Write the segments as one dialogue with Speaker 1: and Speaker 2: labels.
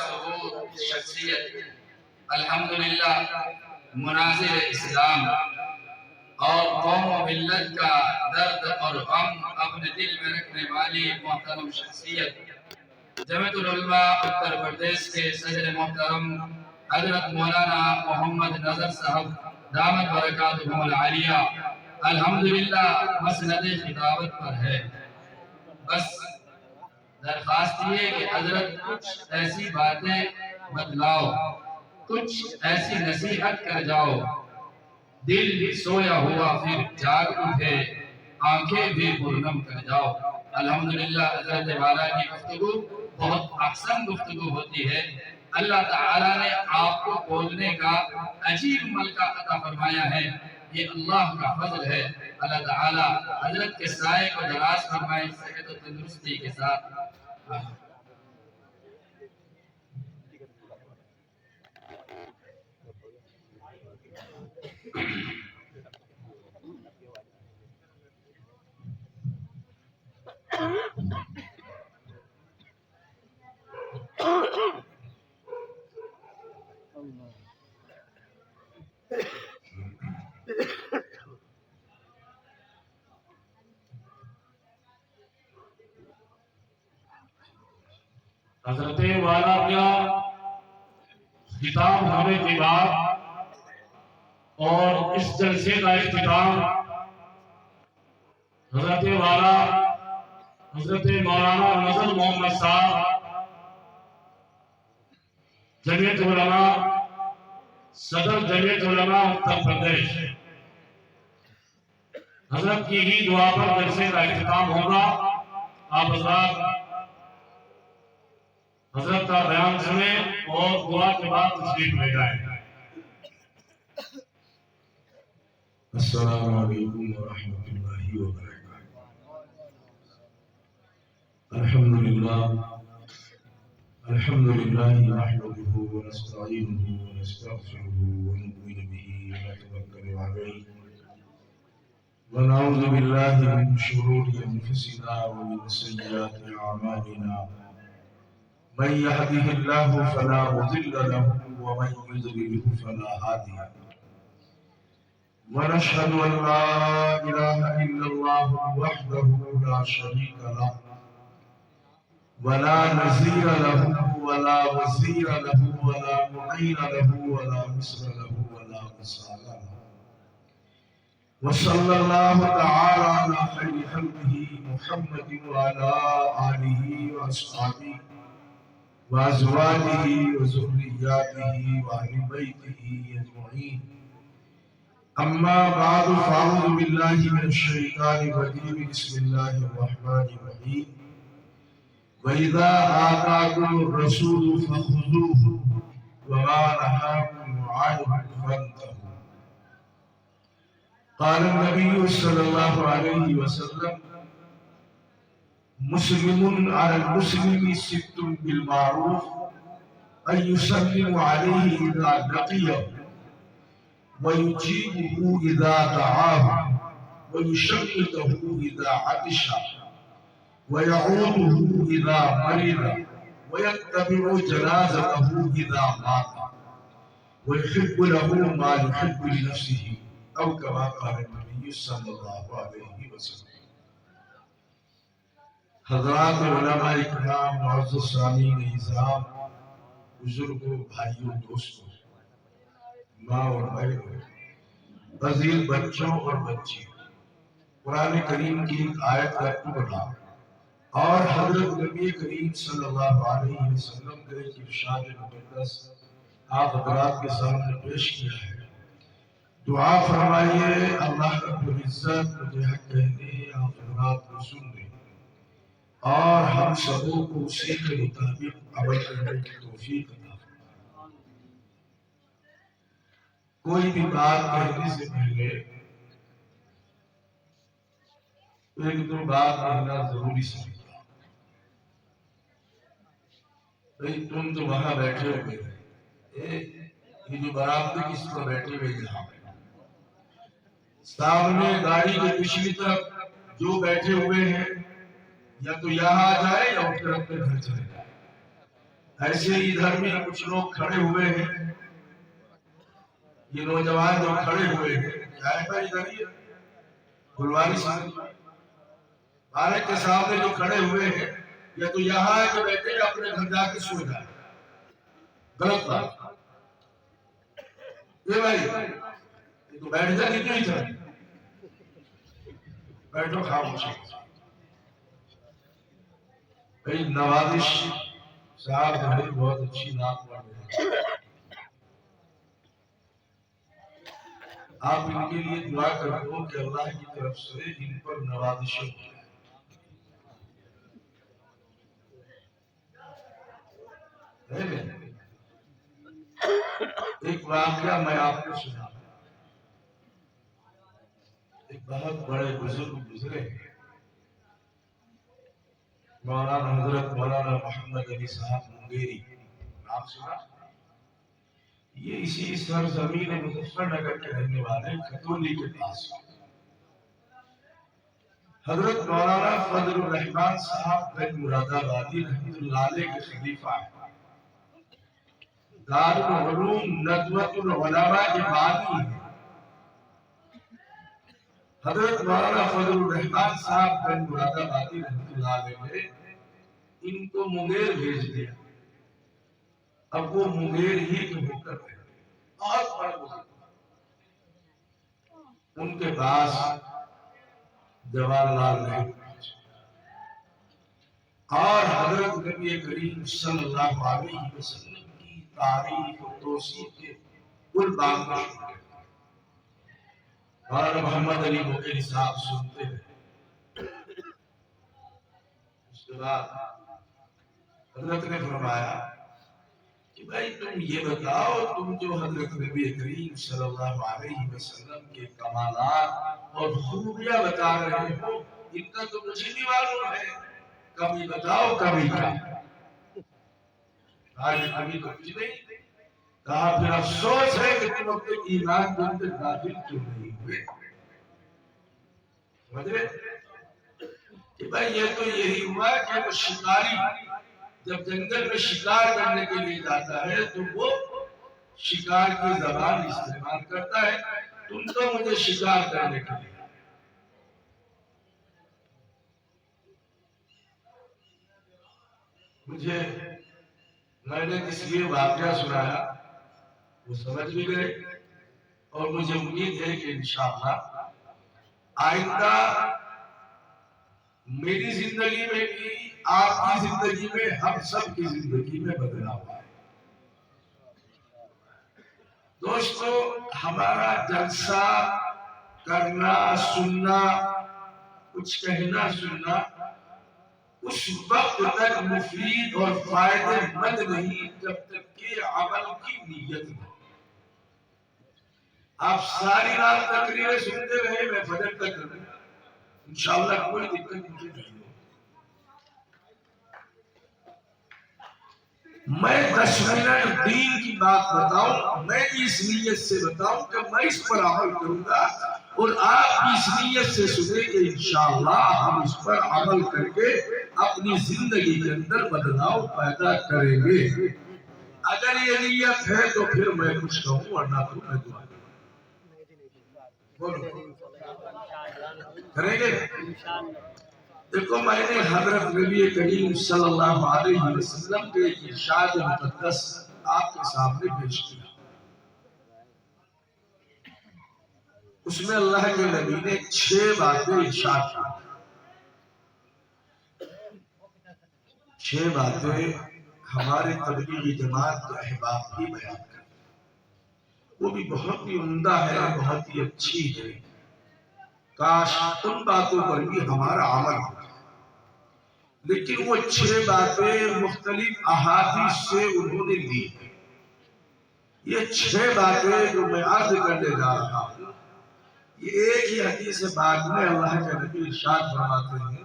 Speaker 1: ثبوت شخصیت الحمدللہ مناظر اسلام اور قوم و ملت کا درد اور غم اپنے دل میں رکھنے والی محترم شخصیت جمعیت العلماء اتر پردیش کے صدر محترم حضرت مولانا محمد نظر صاحب دامت برکاتہم العالیہ الحمدللہ مسند خطابت پر ہے۔ بس درخواست یہ کہ حضرت کچھ ایسی باتیں بتلاؤ، کچھ ایسی نصیحت کر جاؤ، دل بھی سویا ہوا پھر جاگ اٹھے، آنکھیں بھی پرنم کر جاؤ۔ الحمدللہ حضرت والا کی گفتگو بہت احسن گفتگو ہوتی ہے۔ اللہ تعالیٰ نے آپ کو بولنے کا عجیب ملکہ عطا فرمایا ہے، یہ اللہ کا فضل ہے۔ اللہ تعالیٰ حضرت کے سائے کو دراز فرمائے صحت و تندرستی کے ساتھ۔
Speaker 2: حضرت والا کا خطاب ہونے کے بعد اور اس جلسے کا اختتام حضرت والا حضرت مولانا نظر محمد صاحب جمعیت علماء صدر جمعیت علماء اتر پردیش حضرت کی ہی دعا پر جلسے کا اختتام ہوگا۔ آپ حضرات حضرت کا بیان سنیں اور دعا کے بعد تشریف لے جائیں۔ السلام علیکم ورحمۃ اللہ وبرکاتہ۔ الحمدللہ نحمده ونستعینه ونستغفره ونؤمن به ونتوکل علیہ ونعوذ باللہ من شرور انفسنا ومن سیئات اعمالنا من يهده الله فلا مضل له ومن يضلل فلا هادي له ونشهد أن لا إله إلا الله وحده لا شريك له ولا نظير له ولا وزير له ولا معين له ولا مثل له ولا مثال له وصلى الله تعالى على خير خلقه محمد وعلى آله وأصحابه وأزواجه وذرياته وأهل بيته أجمعين أما بعد فأعوذ بالله من الشيطان الرجيم بسم الله الرحمن الرحيم وإذا آتاكم الرسول فخذوه وما نهاكم عنه فانتهوا قال النبي صلى الله عليه وسلم مسلم على المسلم ست بالمعروف أن يسلم عليه إذا لقيه ويجيبه إذا دعاه ويشمته إذا عطش ويعوده إذا مرض ويتبع جنازته إذا مات ويحب له ما يحب لنفسه أو كما قال النبي صلى الله عليه وسلم۔ حضرات علماء اکرام، معزز سامعین اعظام، بزرگوں، بھائیوں، دوستوں، ماں اور بہنوں، عزیز بچوں اور بچیوں، قرآن کریم کی ایک آیت کا ٹکڑا اور حضرت نبی کریم صلی اللہ علیہ وسلم کا ایک ارشاد مقدس آپ حضرات کے سامنے پیش کیا ہے۔ دعا فرمائیے اللہ رب العزت مجھے حق کہنے آپ حضرات کو سن لیں اور ہم سبوں کو اسی کے مطابق عمل کرنے کی توفیق عطا فرمائے۔ کوئی بھی بات کہنے سے پہلے ایک دو بات کہنا ضروری سمجھتا ہوں۔ بھئی تم تو وہاں بیٹھے ہوئے یہ جو برابر کس پر بیٹھے ہوئے یہاں سامنے گاڑی کے پچھلی طرف جو بیٹھے ہوئے ہیں یا تو یہاں آ جائے یا اٹھ کر اپنے گھر چلے جائے۔ ایسے ہی ادھر بھی کچھ لوگ کھڑے ہوئے ہیں، یہ نوجوان جو کھڑے ہوئے ہیں کیا ہے بھائی ادھر ہی پھلواری سے بارے کے سامنے جو کھڑے ہوئے ہیں یا تو یہاں ہے کہ بیٹھے یا اپنے گھر جا کے سو جائے، غلط بات یہ بھائی، یہ تو بیٹھ جا نہیں تھا، بیٹھو خاموشی۔ بھائی نوازش صاحب بھائی بہت اچھی نام پڑھ رہے ہیں، آپ ان کے لیے دعا کر دو کہ اللہ کی طرف سے ان پر نوازشیں ہوں۔ ایک واقعہ میں آپ کو سنا، ایک بہت بڑے بزرگ گزرے مولانا حضرت مولانا محمد علی صاحب منگیری، نام سنا؟ یہ اسی سرزمین مظفر نگر کے رہنے والے کھتولی کے پاس حضرت مولانا فضل الرحمان صاحب بن مراد آبادی رحمۃ اللہ علیہ کے خلیفہ ہیں، دارالعلوم ندوۃ العلماء کے بانی ہیں۔ حضرت مولانا فضل الرحمان صاحب بن مراد آبادی رحمۃ اللہ علیہ نے ان کو منگیر بھیج دیا، اب وہ منگیر ہی کے ہو کر رہے بہت بڑے بزرگ، ان کے پاس جواہر لال نہرو اور حضرت نبی کریم صلی اللہ علیہ وسلم کی تعریف و توصیف کے کل بات کو سنتے ہیں، مولانا محمد علی منگیری صاحب سنتے ہیں۔ اس کے بعد حضرت نے فرمایا کہ بھائی تم یہ بتاؤ، تم جو حضرت نبی کریم صلی اللہ علیہ وسلم کے کمالات اور خوبیاں بتا رہے ہو، ان کا تو مجھے بھی معلوم ہے، کبھی بتاؤ کبھی کیا؟ آج ابھی تو کچھ نہیں کہا، پھر افسوس ہے کہ تم اپنے ایمان کے اندر داخل کیوں نہیں ہوئے؟ سمجھ رہے کہ بھائی یہ تو یہی ہوا کہ وہ شکاری جب جنگل میں شکار کرنے کے لیے جاتا ہے تو وہ شکار کی زبان استعمال کرتا ہے، تم تو مجھے شکار کرنے کے لیے۔ مجھے میں نے اس لیے واقعہ سنایا، وہ سمجھ بھی گئے، اور مجھے امید ہے کہ انشاءاللہ آئندہ میری زندگی میں بھی، آپ کی زندگی میں، ہم سب کی زندگی میں بدلاؤ آئے۔ دوستو ہمارا جلسہ کرنا، سننا، کچھ کہنا سننا اس وقت تک مفید اور فائدے مند نہیں جب تک کہ عمل کی نیت ہو۔ آپ ساری رات تقریریں سنتے رہے، میں فجر تک کروں گا، انشاءاللہ کوئی دقت مجھے نہیں ہو۔ میں 10 منٹ دین کی بات بتاؤں، میں اس نیت سے بتاؤں کہ میں اس پر عمل کروں گا، اور آپ اس نیت سے سنیں کہ انشاءاللہ ہم اس پر عمل کر کے اپنی زندگی کے اندر بدلاؤ پیدا کریں گے۔ اگر یہ نیت ہے تو پھر میں کچھ کہوں، ورنہ تو میں دعا کریں گے۔ دیکھو میں نے حضرت نبی کریم صلی اللہ علیہ وسلم کے ارشاد مقدس آپ کے سامنے پیش کیا، اس میں اللہ کے نبی نے 6 باتیں ارشاد کی، 6 باتیں ہمارے تبلیغی جماعت کے احباب بھی بیان کریں، وہ بھی بہت ہی عمدہ ہے، بہت ہی اچھی ہے، کاش ان باتوں پر بھی ہمارا عمل ہو۔ لیکن وہ 6 باتیں مختلف احادیث سے انہوں نے لی، یہ 6 باتیں جو میں عرض کرنے جا رہا ہوں، یہ ایک ہی حدیث پاک میں اللہ کے نبی ارشاد فرماتے ہیں،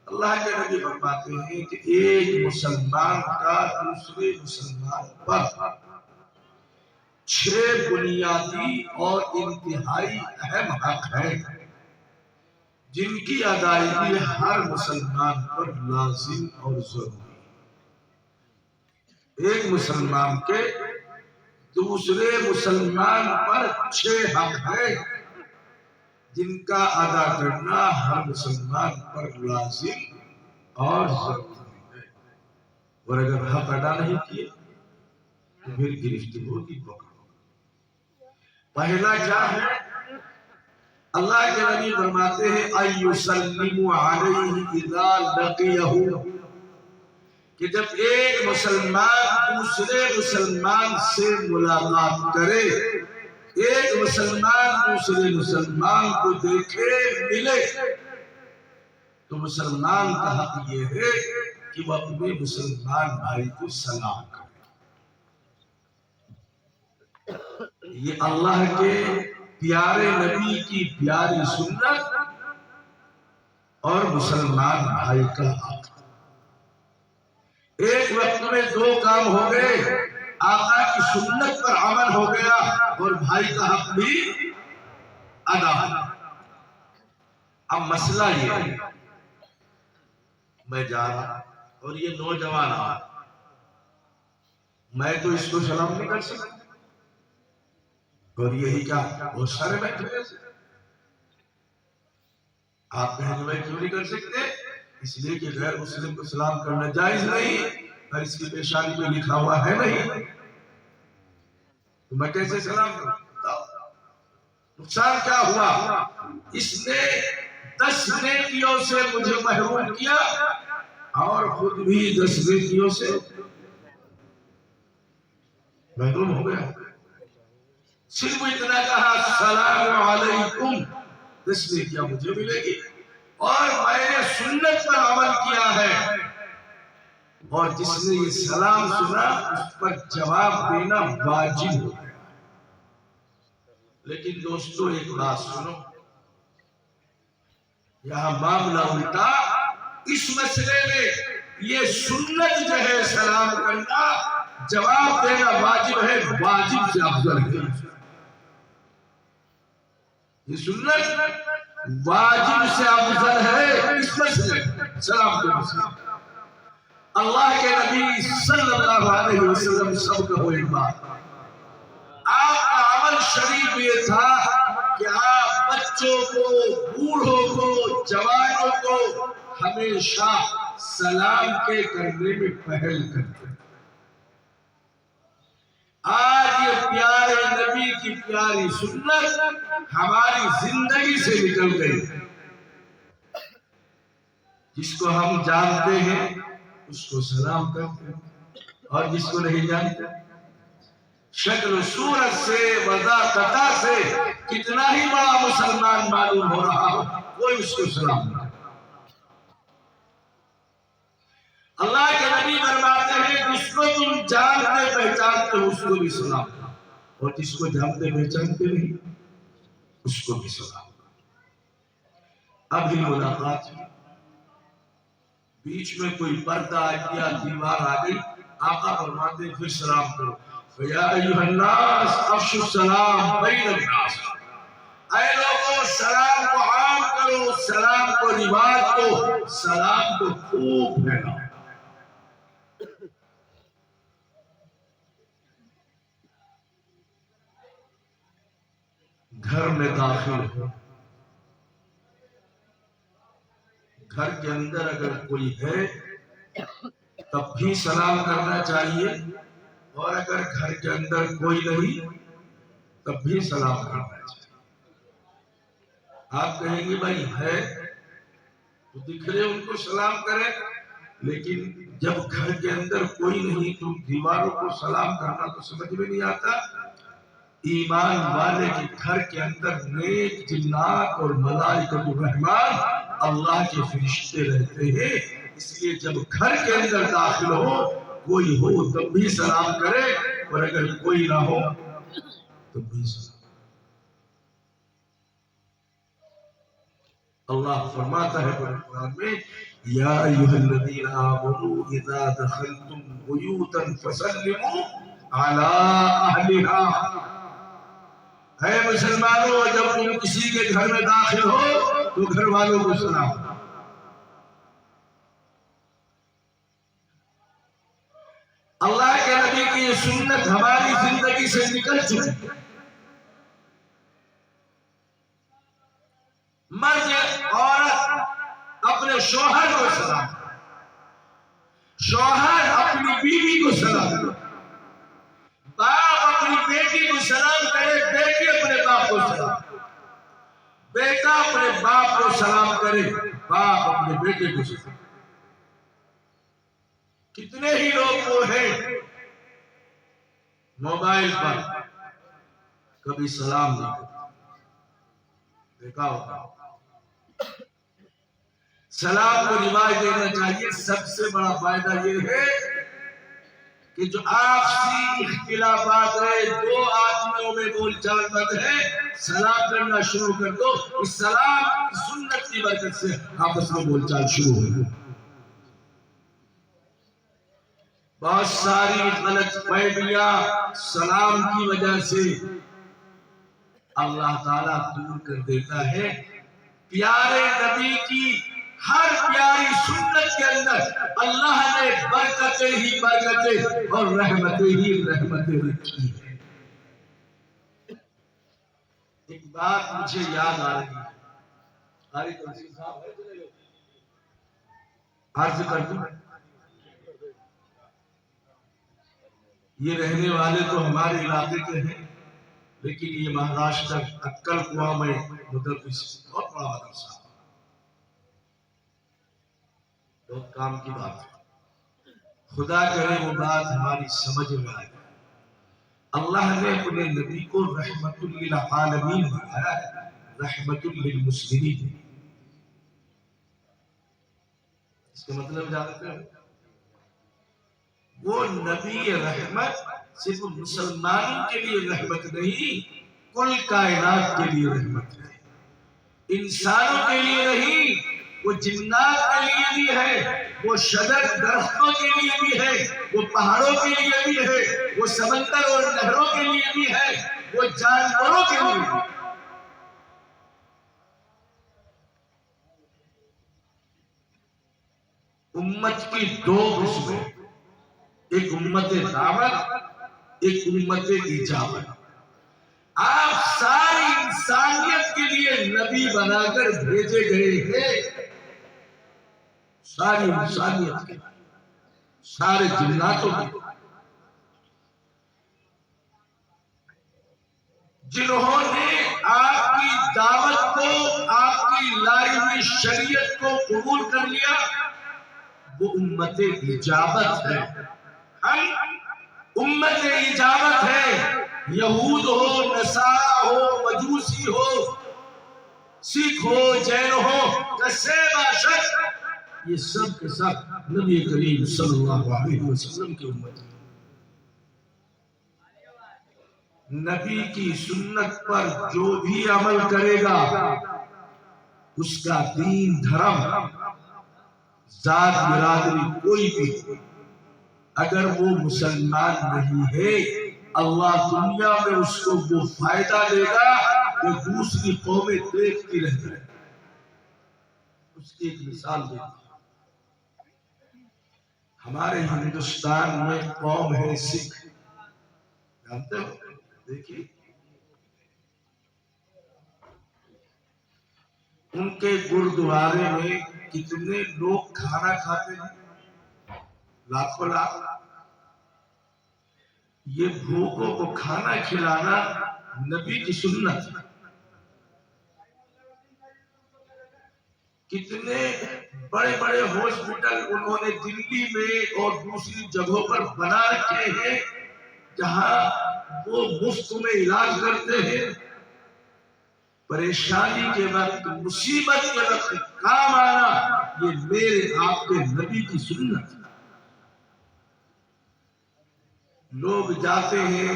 Speaker 2: اللہ کے نبی فرماتے ہیں کہ ایک مسلمان کا دوسرے مسلمان پر 6 بنیادی اور انتہائی اہم حق ہیں، جن کی ادائیگی ہر مسلمان پر لازم اور ضروری ہے۔ ایک مسلمان کے دوسرے مسلمان پر 6 حق ہے جن کا ادا کرنا ہر مسلمان پر لازم اور ضروری ہے، اور اگر حق ادا نہیں کیے تو پھر گرفت ہوگی پکڑ۔ پہلا کیا ہے؟ اللہ کے نبی فرماتے ہیں اَيُّسَلِّمُ عَلَيْهِ إِذَا لَقِيَهُ، کہ جب ایک مسلمان دوسرے مسلمان سے ملاقات کرے، ایک مسلمان دوسرے مسلمان کو دیکھے ملے، تو مسلمان کا حق یہ ہے کہ وہ اپنے مسلمان بھائی کو سلام کرے۔ یہ اللہ کے پیارے نبی کی پیاری سنت اور مسلمان بھائی کا حق۔ ایک وقت میں 2 کام ہو گئے، آقا کی سنت پر عمل ہو گیا اور بھائی کا حق بھی ادا ہو گیا۔ اب مسئلہ یہ ہے، میں جا رہا اور یہ نوجوان آ، میں تو اس کو سلام نہیں کر سکتا، اور یہی کیا بہت سارے بیٹھے ہیں، آپ کہیں گے میں کیوں نہیں کر سکتے؟ اس لیے کہ غیر مسلم کو سلام کرنا جائز نہیں، اور اس کی پیشانی میں لکھا ہوا ہے نہیں، تو میں کیسے سلام کروں؟ نقصان کیا ہوا؟ اس نے 10 نیکیوں سے مجھے محروم کیا اور خود بھی 10 نیکیوں سے محروم ہو گیا۔ صرف اتنا کہا السلام علیکم، 10 نیکیاں مجھے ملے گی، اور میں نے سنت پر عمل کیا ہے، اور جس نے یہ سلام سنا اس پر جواب دینا واجب ہو گیا۔ لیکن دوستو ایک بات سنو، یہاں معاملہ الٹا، اس مسئلے میں یہ سنت جو ہے سلام کرنا، جواب دینا واجب ہے، واجب سے افضل ہے۔ یہ سنت واجب سے افضل ہے اس مسئلے سلام کرنے سے۔ اللہ کے نبی صلی اللہ علیہ وسلم سب کا ہوئی بات، آپ کا عمل شریف یہ تھا کہ آپ بچوں کو، بوڑھوں کو، جوانوں کو ہمیشہ سلام کے کرنے میں پہل کرتے۔ آج یہ پیارے نبی کی پیاری سنت ہماری زندگی سے نکل گئی، جس کو ہم جانتے ہیں اس کو سلام کرتے ہیں، اور جس کو نہیں جانتے شکل و صورت سے، وضاحت سے کتنا ہی بڑا مسلمان معلوم ہو رہا ہو، کوئی اس کو سلام نہیں۔ اللہ کے نبی فرماتے ہیں جس کو تم جانتے پہچانتے ہو اس کو بھی سلام کرو، اور جس کو جانتے پہچانتے نہیں اس کو بھی سلام کرو۔ اب ہی ملاقات ہوئی، بیچ میں کوئی پردہ آ گیا، دیوار آ گئی، آقا فرماتے ہیں پھر سلام کرو۔ فَيَا أَيُّهَا النَّاسِ أَفْشُوا السَّلَامَ بَيْنَ النَّاسِ، اے لوگوں سلام کو عام کرو، سلام کو رواج دو، سلام کو خوب پھیلاؤ۔ گھر میں داخل ہو، گھر کے اندر اگر کوئی ہے تب بھی سلام کرنا چاہیے، اور اگر گھر کے اندر کوئی نہیں تب بھی سلام کرنا چاہیے۔ آپ کہیں گے بھائی ہے تو دکھ رہے ان کو سلام کریں، لیکن جب گھر کے اندر کوئی نہیں تو دیواروں کو سلام کرنا تو سمجھ میں نہیں آتا۔ ایمان والے کے گھر کے اندر نیک جنات اور ملائکۃ الرحمن اللہ کے فرشتے رہتے ہیں، اس لیے جب گھر کے اندر داخل ہو کوئی ہو تب بھی سلام کرے، اور اگر کوئی نہ ہو تب بھی سلام۔ اللہ فرماتا ہے قرآن میں یا ایھا الذین آمنوا اذا دخلتم بیوتا فسلموا علی اہلها، اے مسلمانوں جب تم کسی کے گھر میں داخل ہو تو گھر والوں کو سلام۔ اللہ کے سنت ہماری زندگی سے نکل چکی ہے۔ مرد عورت اپنے شوہر کو سلام، شوہر اپنی بیوی کو سلام، باپ اپنی بیٹی کو سلام کرے، بیٹی اپنے باپ کو سلام، بیٹا اپنے باپ کو سلام کرے، باپ اپنے بیٹے کو سلام۔ کتنے ہی لوگ وہ ہیں موبائل پر کبھی سلام نہیں کرتے، دیکھا ہوگا۔ سلام کو رواج دینا چاہیے۔ سب سے بڑا فائدہ یہ ہے کہ جو آپسی اختلافات ہے، دو آدمیوں میں بول چال بند ہے، سلام کرنا شروع کر دو، اس سلام کی سنت کی برکت سے آپس میں بول چال شروع ہو۔ بہت ساری غلط فہمیاں سلام کی وجہ سے اللہ تعالیٰ دور کر دیتا ہے۔ پیارے نبی کی ہر پیاری سنت کے اندر اللہ نے برکتیں ہی برکتیں اور رحمتیں ہی رحمتیں رکھی ہیں۔ ایک بات مجھے یاد آ رہی ہے، قاری تنظیم صاحب ہے، عرض کر دوں، یہ رہنے والے تو ہمارے علاقے کے ہیں، لیکن یہ مہاراشٹر اکل کنواں میں مدرس، بہت بڑا مدرسہ، بہت کام کی بات ہے۔ خدا کرے وہ بات ہماری سمجھ میں آئے۔ اللہ نے اپنے نبی کو رحمت للعالمین بنایا ہے، رحمت للمسلمین۔ اس کا مطلب جانتے ہیں؟ وہ نبی رحمت صرف مسلمانوں کے لیے رحمت نہیں، کل کائنات کے لیے رحمت ہے، انسانوں کے لیے نہیں، وہ جنات کے لیے بھی ہے، وہ شجر درختوں کے لیے بھی ہے، وہ پہاڑوں کے لیے بھی ہے، وہ سمندر اور نہروں کے لیے بھی ہے، وہ جانوروں کے لیے بھی ہے۔ امت کی دو قسمیں، ایک امت دعوت، ایک امت اجابت۔ آپ ساری انسانیت کے لیے نبی بنا کر بھیجے گئے ہیں، ساری انسانیت کے، سارے جناتوں کے، جنہوں نے آپ کی دعوت کو، آپ کی لائی ہوئی شریعت کو قبول کر لیا، وہ امت اجابت ہے۔ ہم امت اجابت ہے، یہود ہو، نصارہ ہو، مجوسی ہو، سکھ ہو، جین ہو، کسے باشد، یہ سب کے سب نبی کریم صلی اللہ علیہ وسلم کی امت ہے۔ نبی کی سنت پر جو بھی عمل کرے گا، اس کا دین دھرم، ذات برادری کوئی بھی، اگر وہ مسلمان نہیں ہے، اللہ دنیا میں اس کو وہ فائدہ دے گا کہ دوسری قومیں دیکھتی رہ جائیں۔ اس کی ایک مثال دیتا ہوں۔ ہمارے ہندوستان میں قوم ہے سکھ، جانتے ہو؟ دیکھیے ان کے گردوارے میں کتنے لوگ کھانا کھاتے ہیں، لاکھوں لاکھ۔ یہ بھوکوں کو کھانا کھلانا نبی کی سنت ہے۔ کتنے بڑے بڑے ہاسپٹل انہوں نے دلی میں اور دوسری جگہوں پر بنا رکھے ہیں، جہاں وہ مفت میں علاج کرتے ہیں۔ پریشانی کے وقت، مصیبت کے وقت کام آنا، یہ میرے آپ کے نبی کی سنت ہے۔ لوگ جاتے ہیں،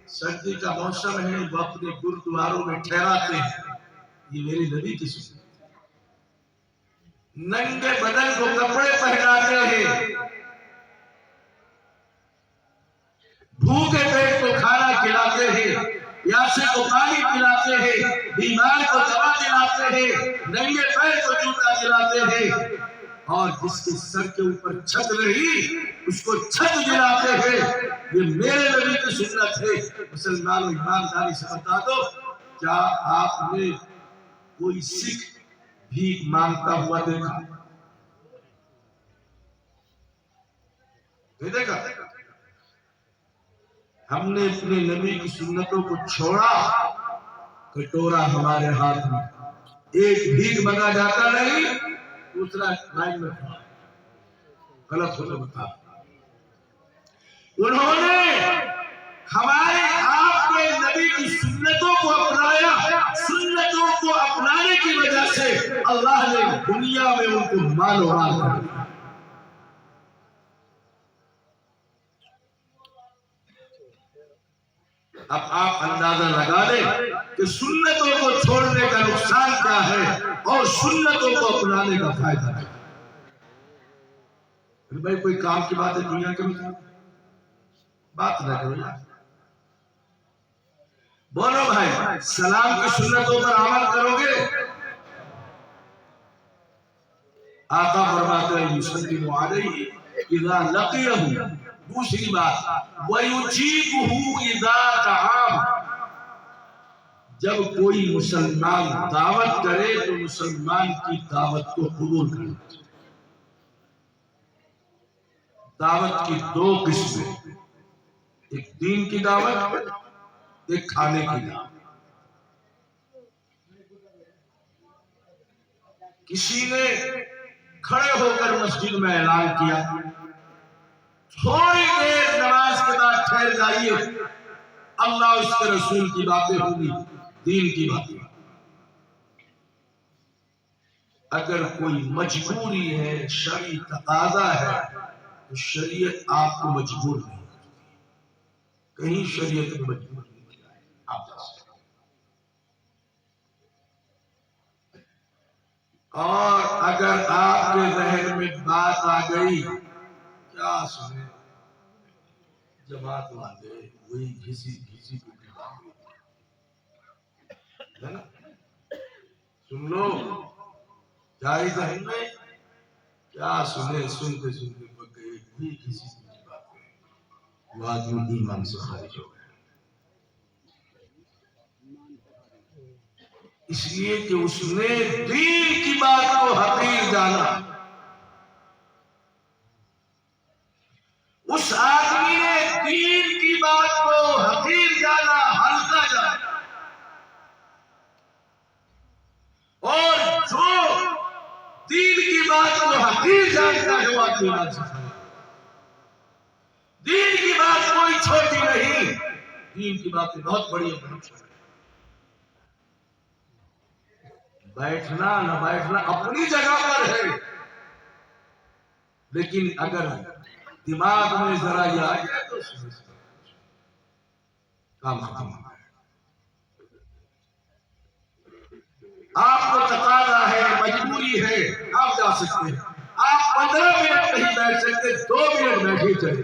Speaker 2: سردی کا موسم ہے، وہ اپنے گردواروں میں ٹھہراتے ہیں، یہ میرے نبی کی سنت ہے۔ ننگے بدن کو کپڑے پہناتے ہیں، بھوکے پیٹ کو کھانا کھلاتے ہیں، پیاسے کو پانی پلاتے ہیں، بیمار کو دوا دلاتے ہیں، ننگے پیر کو جوتا دلاتے ہیں، اور جس کے سر کے اوپر چھت رہی اس کو چھت دلاتے ہیں یہ میرے نبی کی سنت ہے۔ مسلمانوں ایمانداری سے بتا دو، کیا آپ نے کوئی سکھ بھیک مانگتا ہوا دیکھا؟ نہیں دیکھا؟ ہم نے اپنے نبی کی سنتوں کو چھوڑا، کٹورا ہمارے ہاتھ میں، ایک بھیک مانگا جاتا نہیں، دوسرا لائن میں کھڑا، غلط ہو تو بتا۔ انہوں نے ہمارے آپ کے نبی کی سنتوں کو اپنایا، سنتوں کو اپنانے کی وجہ سے اللہ نے دنیا میں ان کو مال و مال کر دیا۔ اب آپ اندازہ لگا لیں کہ سنتوں کو چھوڑنے کا نقصان کیا ہے اور سنتوں کو اپنانے کا فائدہ کیا ہے۔ بھائی کوئی کام کی بات ہے دنیا کے میں بات نہ کرو یار، بولو بھائی سلام کی سنتوں پر عمل کرو گے؟ آقا فرماتے ہیں یسلم علیہ اذا لقیہ، دوسری بات وَيُجِيبُهُ إِذَا دَعَاهُ، جب کوئی مسلمان دعوت کرے تو مسلمان کی دعوت کو قبول کرے۔ دعوت کی دو قسمیں، ایک دین کی دعوت، ایک کھانے کی دعوت۔ کسی نے کھڑے ہو کر مسجد میں اعلان کیا تھوڑی دیر نماز کے بعد ٹھہر جائیے، اللہ اس کے رسول کی باتیں ہوگی، دین کی باتیں۔ اگر کوئی مجبوری ہے، شرعی تقاضا ہے، تو شریعت آپ کو مجبور نہیں کرتی، کہیں شریعت میں مجبور نہیں کیا ہے، آپ جا سکتے۔ اور اگر آپ کے ذہن میں بات آ گئی کیا سنے جماعت والے وہی گھسی گھسی پیٹی ہے نا، سن لو جاری ذہن میں کیا سنے، سنتے سنتے پک گئے وہی گھسی پیٹی بات، وہ آدمی ایمان سے خارج ہو گیا۔ اس لیے کہ اس نے دین کی بات کو حقیر جانا، اس آدمی نے دین کی بات کو حقیر جانا، ہلکا جانا، اور جو دین کی بات کو حقیر جانتا ہے وہ آدمی ایمان سے خارج۔ دین کی بات کوئی چھوٹی نہیں، دین کی باتیں بہت بڑی ہیں۔ بیٹھنا نہ بیٹھنا اپنی جگہ پر ہے، لیکن اگر دماغ میں ذرا یہ آ جائے تو کام ختم ہو گیا۔ آپ کو تقاضا ہے، مجبوری ہے، آپ جا سکتے ہیں، آپ 15 منٹ نہیں بیٹھ سکتے، 2 منٹ بیٹھے چلے۔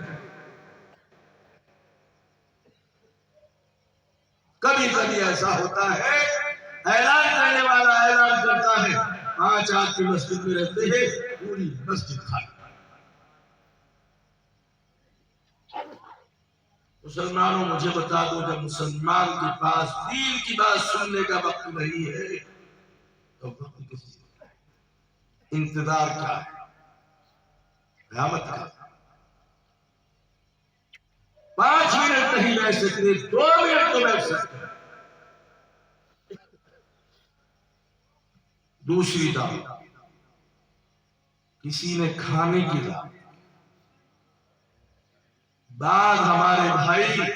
Speaker 2: کبھی کبھی ایسا ہوتا ہے اعلان کرنے والا اعلان کرتا ہے 5 آدمی مسجد میں رہتے ہیں، پوری مسجد خالی۔ مسلمانوں مجھے بتا دو، جب مسلمان کے پاس دین کی بات سننے کا وقت نہیں ہے تو وقت کس کا ہے؟ انتظار کیا ہے؟ قیامت کا۔ 5 منٹ نہیں بیٹھ سکتے، 2 منٹ تو بیٹھ سکتے۔ دوسری دعوت، کسی نے کھانے کی دعوت۔ بعض ہمارے بھائی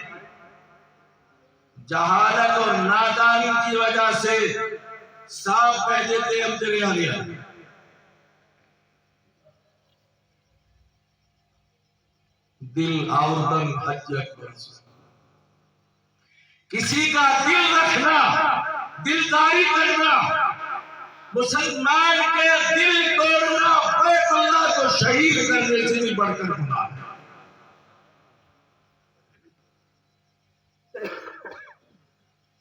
Speaker 2: جہالت اور نادانی کی وجہ سے صاف کہہ دیتے ہم چلے آ گیا۔ دل آوردن حج اکبر، کسی کا دل رکھنا، دلداری کرنا، مسلمان کے دل توڑنا بیت اللہ کو شہید کرنے سے بھی بڑھ کر گناہ ہے۔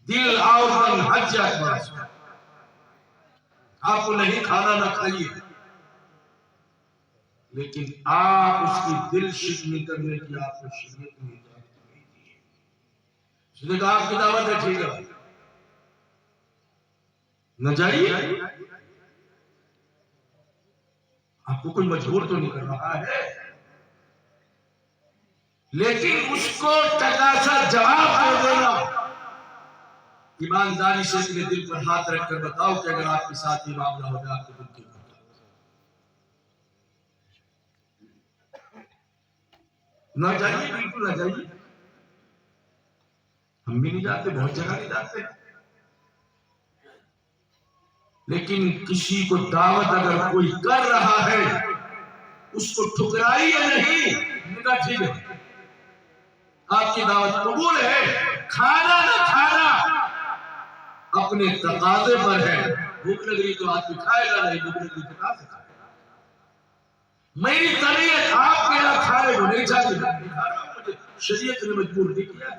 Speaker 2: دل آوردن حج اکبر، آپ کو نہیں کھانا نہ کھائیے، لیکن آپ اس کی دل شکنی کرنے کی آپ کو شریعت میں اجازت نہیں دی. اس نے کہا آپ کی دعوت ہے ٹھیک ہے نہ جائیے, آپ کو کوئی مجبور تو نہیں کر رہا ہے, لیکن اس کو ٹکا سا جواب دے دینا. ایمانداری سے اپنے دل پر ہاتھ رکھ کر بتاؤ کہ اگر آپ کے ساتھ یہ معاملہ ہو جائے آپ کو دل کی ہوتا نہ جائیے, بالکل نہ جائیے. ہم بھی نہیں جاتے, بہت جگہ نہیں جاتے, لیکن کسی کو دعوت اگر کوئی کر رہا ہے اس کو ٹھکرائیے نہیں. کہا ٹھیک ہے آپ کی دعوت قبول ہے, کھانا نہ کھانا اپنے تقاضے پر ہے. بھوک لگ رہی تو آدمی کھائے گا, نہیں بھوک لگ رہی تو کھا سکتا ہے. میری طبیعت آپ کے یہاں کھائے وہ نہیں چاہتی, مجھے شریعت نے مجبور نہیں کیا.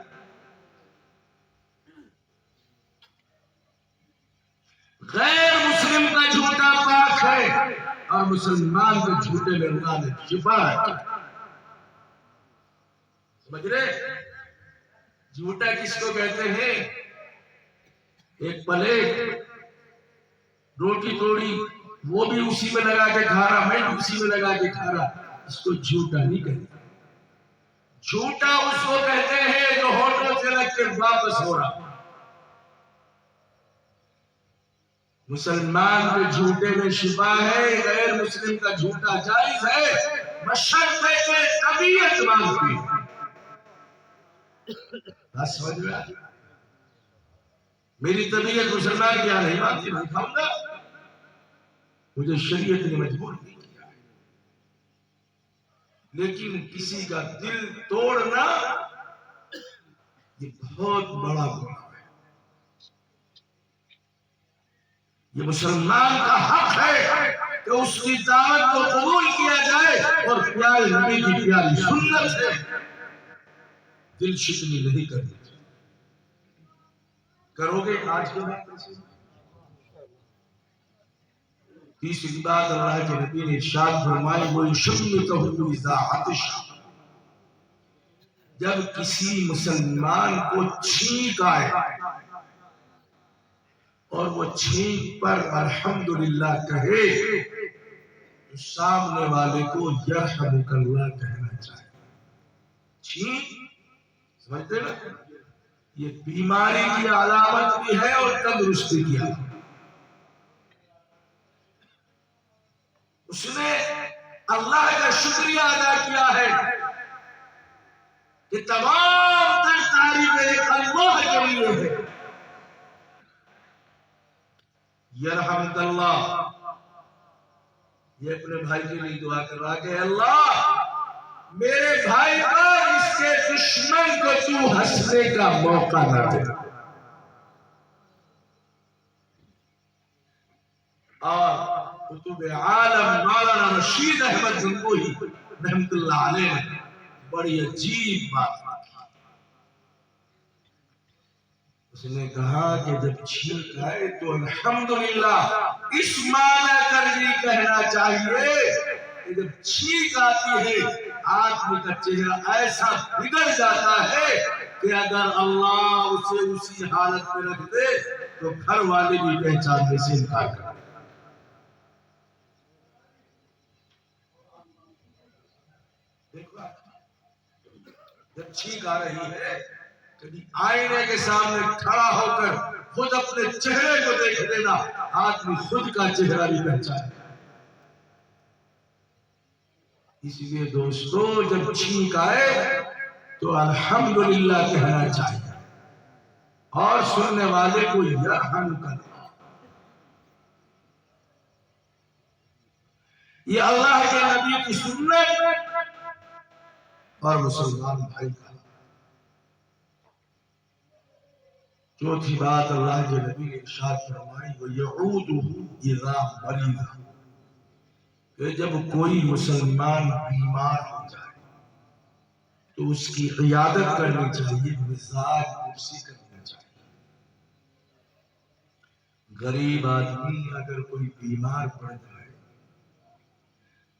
Speaker 2: غیر مسلم کا جھوٹا پاک ہے اور مسلمان کے جھوٹے میں اللہ نے شفا ہے. سمجھ رہے, جھوٹا کس کو کہتے ہیں؟ ایک پلیٹ روٹی توڑی وہ بھی اسی میں لگا کے کھا رہا, میں بھی اسی میں لگا کے کھا رہا, اس کو جھوٹا نہیں کہتے. جھوٹا اس کو کہتے ہیں جو ہوٹل سے رکھ کے واپس ہو رہا. مسلمان کے جھوٹے میں شفا ہے, غیر مسلم کا جھوٹا جائز ہے, بشرطے کہ طبیعت مانگتی ہے. بس سمجھ رہا, میری طبیعت مسلمان کیا نہیں مانتی, نہیں کھاؤں گا, مجھے شریعت نے مجبور نہیں کیا. لیکن کسی کا دل توڑنا یہ بہت بڑا گناہ ہے. یہ مسلمان کا حق ہے کہ اس کی دعوت کو قبول کیا جائے, اور پیارے نبی کی پیاری سنت ہے دل شکنی نہیں کرنی. کرو گے آج کے بعد. تیسری بات اللہ کے نبی نے ارشاد فرمائی, وہ یشمتہ اذا عطش, جب کسی مسلمان کو چھینک آئے اور وہ چھینک پر الحمدللہ کہے تو سامنے والے کو یرحمک اللہ کہنا چاہیے. چھینک سمجھتے نا, یہ بیماری کی علامت بھی ہے اور تندرستی کی علامت. اس نے اللہ کا شکریہ ادا کیا ہے کہ تمام تر تعریف ایک اللہ کے لیے ہے. یرحمک اللہ, یہ اپنے بھائی کے لیے دعا کر رہا کہ اللہ میرے بھائی پر اس کے دشمن کو تو ہنسنے کا موقع نہ دے. اور کتب عالم مولانا رشید احمد گنگوہی رحمت اللہ علیہ نے بڑی عجیب بات کی. اس نے کہا کہ جب چھینک آئے تو الحمدللہ اس معنی کر بھی کہنا چاہیے کہ جب چھینک آتی ہے آدمی کا چہرہ ایسا بگڑ جاتا ہے کہ اگر اللہ اسے اسی حالت میں رکھ دے تو گھر والے بھی پہچاننے سے انکار کریں. جب چھینک آ رہی ہے کبھی آئینے کے سامنے کھڑا ہو کر خود اپنے چہرے کو دیکھ لینا, آدمی خود کا چہرہ بھی پہچانے. اس لیے دوستو جب چھینک آئے تو الحمدللہ کہنا چاہیے اور سننے والے کو یرحمک اللہ. یہ اللہ کے نبی کی سنت اور مسلمان بھائی کا. چوتھی بات اللہ کے نبی نے ارشاد فرمائی وَيَعُودُهُ إِذَا مَرِضَ, کہ جب کوئی مسلمان بیمار ہو جائے تو اس کی عیادت کرنی چاہیے, مزاج پرسی کرنی چاہیے. غریب آدمی اگر کوئی بیمار پڑ جائے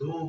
Speaker 2: 2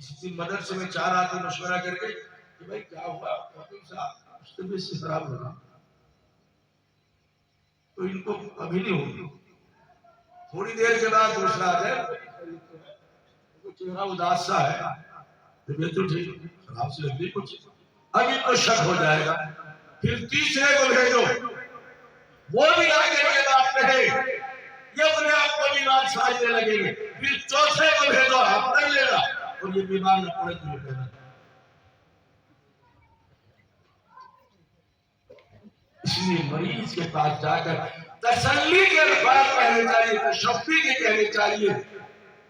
Speaker 2: کسی دن مدرسے میں 4 آدمی مشورہ کر کے کہ بھائی کیا ہوا حکیم صاحب اس طبیعت سے خراب ہوگا تو ان کو ابھی نہیں ہوگی، تھوڑی دیر کے بعد دوسرا آ جائے چہرہ اداس سا ہے، طبیعت تو ٹھیک خراب سے لگتی کچھ، ابھی تو شک ہو جائے گا، پھر تیسرے کو بھیجو وہ بھی آ کے یہ بات کہے، یہ اپنے آپ کو بیمار سمجھنے لگے گے، پھر چوتھے کو بھیجو ہم کر لے گا اور یہ بیمار نہ پڑے تو کہنا۔ اس لیے مریض کے پاس جا کر تسلی کے الفاظ کہنے چاہیے، تشفی کے کہنے چاہیے،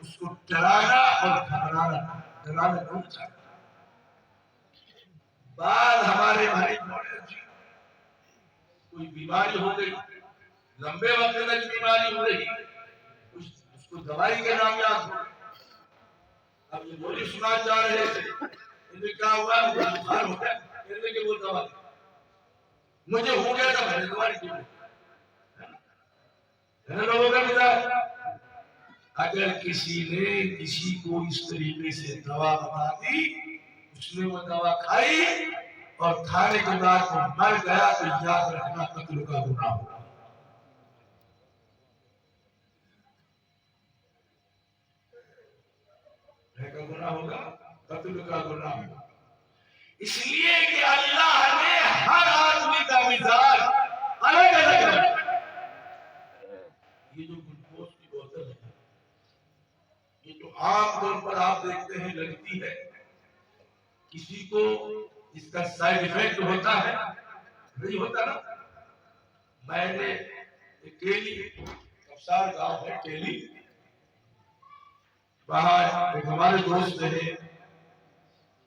Speaker 2: اس کو ڈرانا اور ڈرانا نہیں چاہیے۔ بعض ہمارے بھائی کوئی بیماری ہو گئی، لمبے وقت تک بیماری ہو رہی، اس کو دوائی کے نام یاد ہو، اب یہ بولی سنا جا رہے تھے، انہیں کہا ہوا بخار ہو گیا، کہنے کہ وہ دوا مجھے ہو گیا تھا، میں نے دوا نہیں دی، لوگوں کا مزاج۔ اگر کسی نے کسی کو اس طریقے سے دوا بتا دی، اس نے وہ دوا کھائی اور کھانے کے بعد وہ مر گیا تو یاد رکھنا قتل کا گناہ ہوگا۔ گناہ ہوگا، قتل کا گناہ ہوگا۔ اس لیے کہ اللہ نے ہر آدمی کا مزاج الگ الگ رکھا۔ یہ جو گلوکوز کی بوتل ہے، یہ جو عام طور پر آپ دیکھتے ہیں لگتی ہے، کسی کو اس کا سائیڈ ایفیکٹ ہوتا ہے نہیں ہوتا نا۔ میں نے ٹیلی کفسار گاؤں ہے ٹیلی، وہاں ایک ہمارے دوست ہے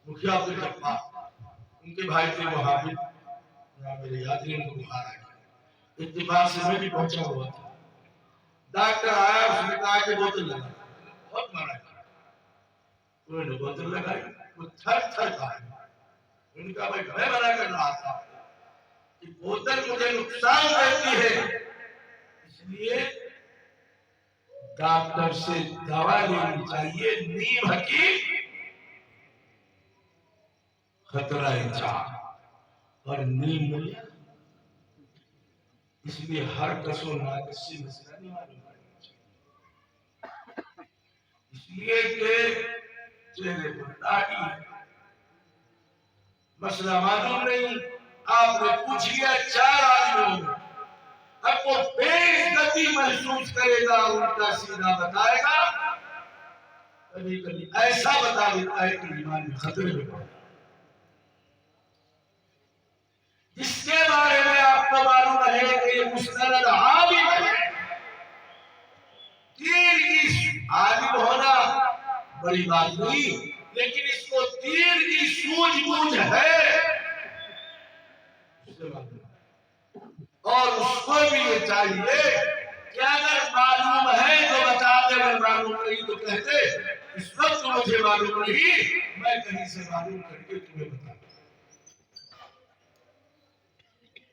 Speaker 2: مکھیا عبدالجبار، ان کے بھائی تھے وہ حافظ، میرے یاد نہیں ان کو بخار آ گیا، اتفاق سے میں بھی پہنچا ہوا تھا، ڈاکٹر آیا اس نے کہا کہ بوتل لگا، بہت مانا کیا، انہوں نے بوتل لگائی، وہ تھر تھر کھائے، انہوں نے کہا بھائی میں منع کر رہا تھا کہ بوتل مجھے نقصان دیتی ہے، اس لیے ڈاکٹر سے دوا لینی چاہیے، نیم حکیم خطرہ جان اور نیم ملیا، اس لیے ہر کس و ناقص سے مسئلہ نہیں معلوم کرنا چاہیے، اس لیے کہ چہرے پر داڑھی مسئلہ معلوم نہیں، آپ نے پوچھ لیا 4 آدمیوں میں، اب وہ بے عزتی محسوس کرے گا، الٹا سیدھا بتائے گا، کبھی کبھی ایسا بتا دیتا ہے کہ ایمان میں خطرے میں پڑتا ہے۔ جس کے بارے میں آپ کو معلوم ہے کہ یہ مستند عالم ہے، تیر کی عالم ہونا بڑی بات نہیں، لیکن اس کو تیر کی سوجھ بوجھ ہے، اور اس کو بھی یہ چاہیے کہ اگر معلوم ہے تو بتا دے، اگر معلوم نہیں تو کہتے اس وقت مجھے معلوم نہیں، میں کہیں سے معلوم کر کے تمہیں بتا دوں۔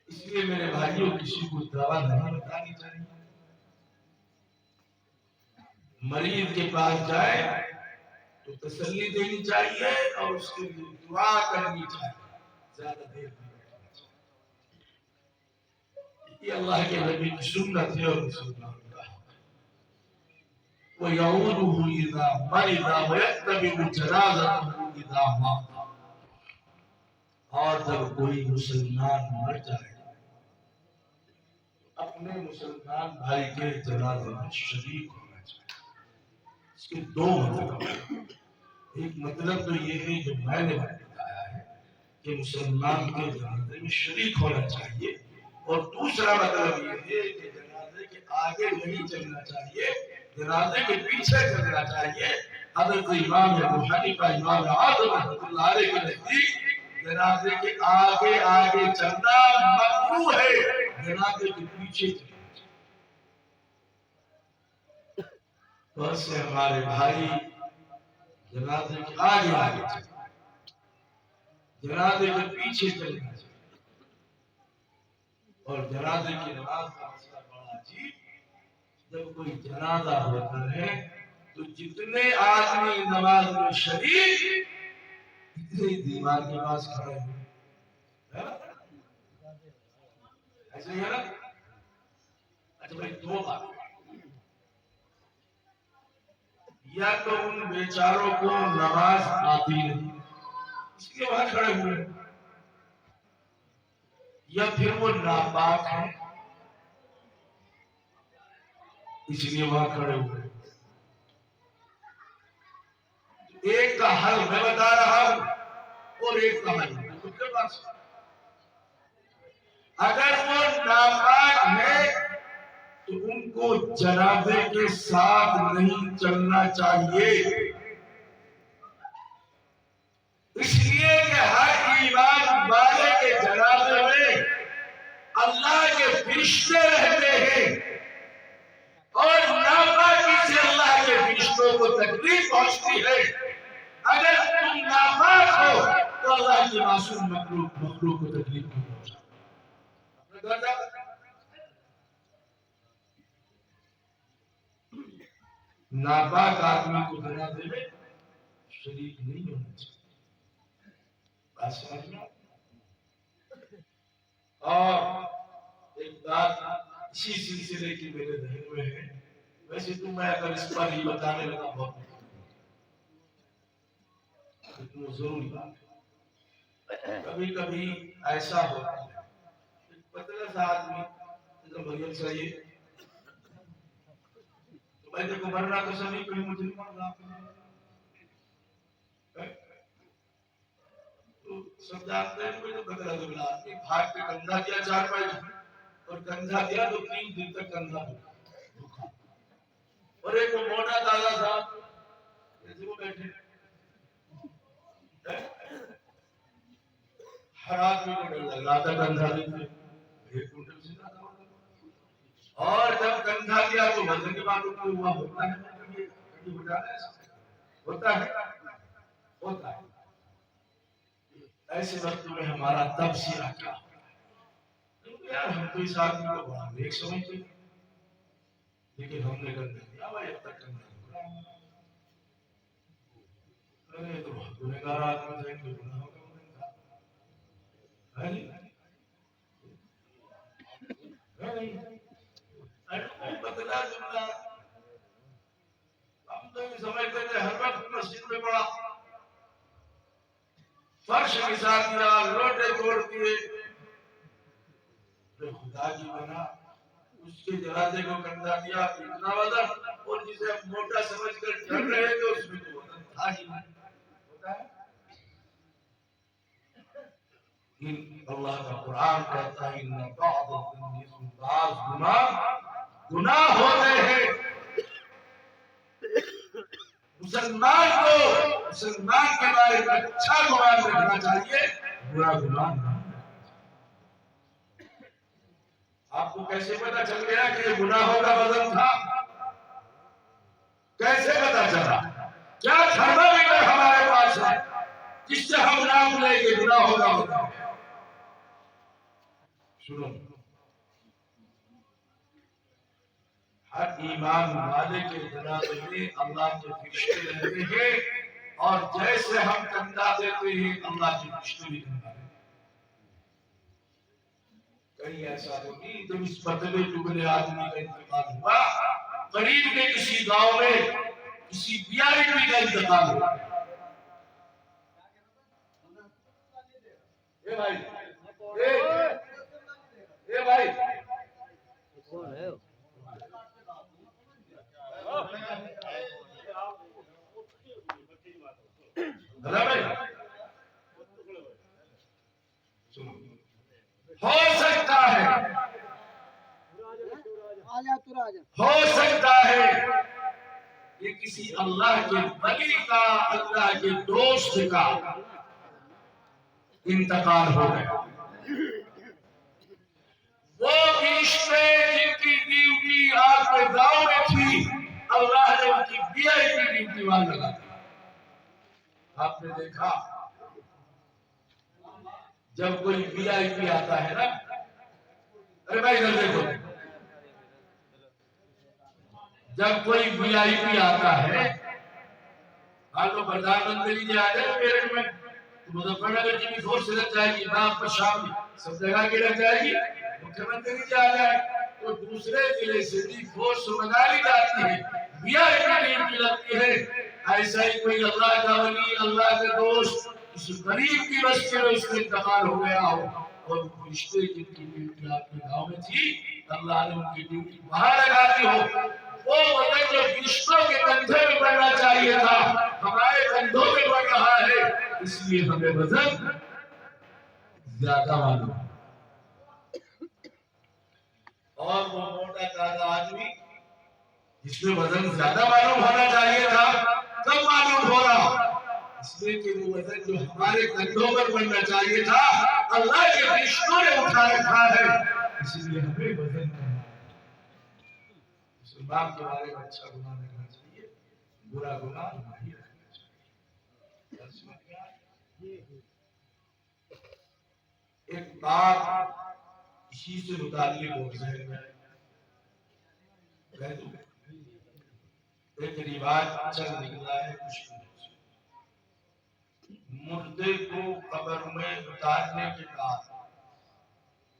Speaker 2: اس لیے میرے بھائیوں کسی کو دوا نہیں بتانی چاہیے، مریض کے پاس جائے تو تسلی دینی چاہیے اور اس کے لیے دعا کرنی چاہیے، زیادہ دیر نہیں بیٹھنا چاہیے۔ یہ اللہ کے نبی کی سنت ہے اور رسول اللہ وَيَعُودُهُ إِذَا مَرِضَ وَيَتَّبِعُ جَنَازَتَهُ إِذَا مَاتَ، اور جب کوئی مسلمان مر جائے اپنے مسلمان بھائی کے جنازے میں شریک ہونا چاہیے۔ اس کے 2 مطلب ہیں، ایک مطلب تو یہ ہے جو میں نے بتایا ہے کہ مسلمان کے جنازے میں شریک ہونا چاہیے، اور دوسرا مطلب یہ ہے کہ جنازے کے آگے نہیں چلنا چاہیے، جنازے کے پیچھے چلنا چاہیے۔ حضرت امام ابو حنیفہ امام اعظم رحمۃ اللہ علیہ کے نزدیک جنازے کے آگے آگے چلنا مکروہ ہے، جنازے کے پیچھے چلنا چاہیے۔ بس ہمارے بھائی جنازے کے آگے آگے چلنا، جنازے کے پیچھے چلنا چاہیے، اور جنازے کی نماز کا مسئلہ بڑا عجیب، جب کوئی جنازہ ہوتا ہے تو جتنے آدمی نماز میں شریک اتنے دیوار کے پاس کھڑے ہوئے. ایسے ہی ہے نا. اچھا بھائی دو بات, یا تو ان بیچاروں کو نماز آتی نہیں اس لیے وہاں کھڑے ہوئے, یا پھر وہ ناپاک ہیں اس لیے وہاں کھڑے ہوئے. ایک کا حل میں بتا رہا ہوں اور ایک کا حل خود کے پاس. اگر وہ ناپاک ہے تو ان کو جنازے کے ساتھ نہیں چلنا چاہیے, اس لیے کہ ہر ایمان والے کے جنازے میں اللہ کے فرشتے رہتے ہیں اور ناپاکی سے اللہ کے فرشتوں کو تکلیف پہنچتی ہے. اگر تم ناپاک ہو تو اللہ کی معصوم مخلوق کو تکلیف نہیں پہنچا. ناپاک آدمی کو جنازے میں شریک نہیں ہونا چاہیے. بات سمجھنا. اور ایک بات اسی سلسلے کی میرے ذہن میں ہے, ویسے تو میں اگر اس پر ہی بتانے لگا بہت ضروری بات ہے. کبھی کبھی ایسا ہوتا ہے پتلا سا آدمی مریم چاہیے تو میں دیکھو مرنا تو سبھی کوئی مجھے مرنا تو سب جانتے ہیں کوئی تو بدلا دبلا آدمی بھاگ کے کندھا دیا 4 پائے اور کندھا دیا تو 3 دن تک کندھا دکھا. اور ایک وہ موٹا دادا صاحب ایسے وہ بیٹھے ہر آدمی کو ڈر لگ رہا تھا کندھا دیتے ایک کنٹل سے زیادہ ہوتا. اور جب کندھا دیا تو وزن کے بعد کوئی ہوا ہوتا ہے ہوتا ہے ہوتا ہے. ایسے وقت میں ہمارا تبصرہ کیا ہوتا ہے یار, ہم تو اس آدمی کو بڑا نیک سمجھتے ہیں لیکن ہم نے کندھا دیا بھائی اب تک کندھا دیا. ارے تو گنہگار آدمی تھے کہ گناہ ہوگا بدلا جملہ. ہم تو یہ سمجھتے تھے ہر وقت مسجد میں پڑا فرش بچھا دیا لوٹے توڑ دیے. خدا کی بنا اس کے جنازے کو کندھا دیا اتنا وزن, اور جسے موٹا سمجھ کر ڈر رہے تھے اس میں تو وزن تھا ہی نہیں. ہوتا ہے اللہ کا قرآن کہتا ہے ان بعض الذنوب بعض گناہ ہوتے ہیں. مسلمان کے بارے میں اچھا گمان رکھنا چاہیے, برا گمان نہیں. آپ کو کیسے پتا چل گیا کہ یہ گناہوں کا وزن تھا؟ کیسے پتا چلا؟ کیا تھرمامیٹر ہمارے پاس ہے جس سے ہم ناپ لیں گے گناہوں کا وزن؟ سنو, ہر ایمان والے کے جنازے میں اللہ کے فرشتے رہتے ہیں, اور جیسے ہم کندھا دیتے ہیں اللہ کے فرشتے بھی کندھا دیتے ہیں. کہیں ایسا ہوگی جب اس پتلے ٹکڑے آدمی کا انتقال ہوا, قریب کے کسی گاؤں میں کسی VIP کا انتقال ہوا. اے بھائی اے بھائی ہو سکتا ہے یہ کسی اللہ کے ولی کا, اللہ کے دوست کا انتقال ہو گیا. وہ فرشتے جن کی ڈیوٹی آپ کے گاؤں میں تھی, اللہ نے ان کی VIP ڈیوٹی وہاں لگا دی. آپ نے دیکھا جب کوئی VIP آتا ہے نا, ارے بھائی ادھر دیکھو, جب کوئی وی آئی پی آتا ہے، مان لو پردھان منتری جی آ جائے میرٹھ میں، تو مظفر نگر کی بھی فورس لگ جائے گی، نام پر شام سب جگہ کی لگ جائے گی، مکھیہ منتری جی آ جائے تو دوسرے ضلع سے بھی فورس منگا لی جاتی ہے، وی آئی پی ٹیم کی لگتی ہے۔ ایسا ہی کوئی اللہ کا ولی، اللہ کا دوست، کسی غریب کی بستی میں اس کا انتقال ہو گیا ہو، اور رشتے جن کی ڈیوٹی آپ کے گاؤں میں تھی، اللہ نے ان کی ڈیوٹی وہاں لگا دی ہو، وہ وزن جو رشتوں کے کندھے میں پڑنا چاہیے تھا ہمارے کندھوں میں پڑ رہا ہے، اس لیے ہمیں وزن زیادہ معلوم ہے۔ اور وہ موٹا تازہ آدمی جس میں وزن زیادہ معلوم ہونا چاہیے تھا، کب معلوم ہو رہا؟ اس لیے کہ وہ وزن جو ہمارے کندھوں پر پڑنا چاہیے تھا اللہ کے فرشتوں نے اٹھا رکھا ہے، اس لیے ہمیں وزن کرنا ہے۔ مسلمان کے بارے میں اچھا گناہ کرنا چاہیے، برا گناہ نہیں رکھنا چاہیے۔ ایک بات اسی سے متعلق ہو ذہن میں ایک رواج چل نکلا ہے کچھ دنوں سے، مردے کو قبر میں اتارنے کے بعد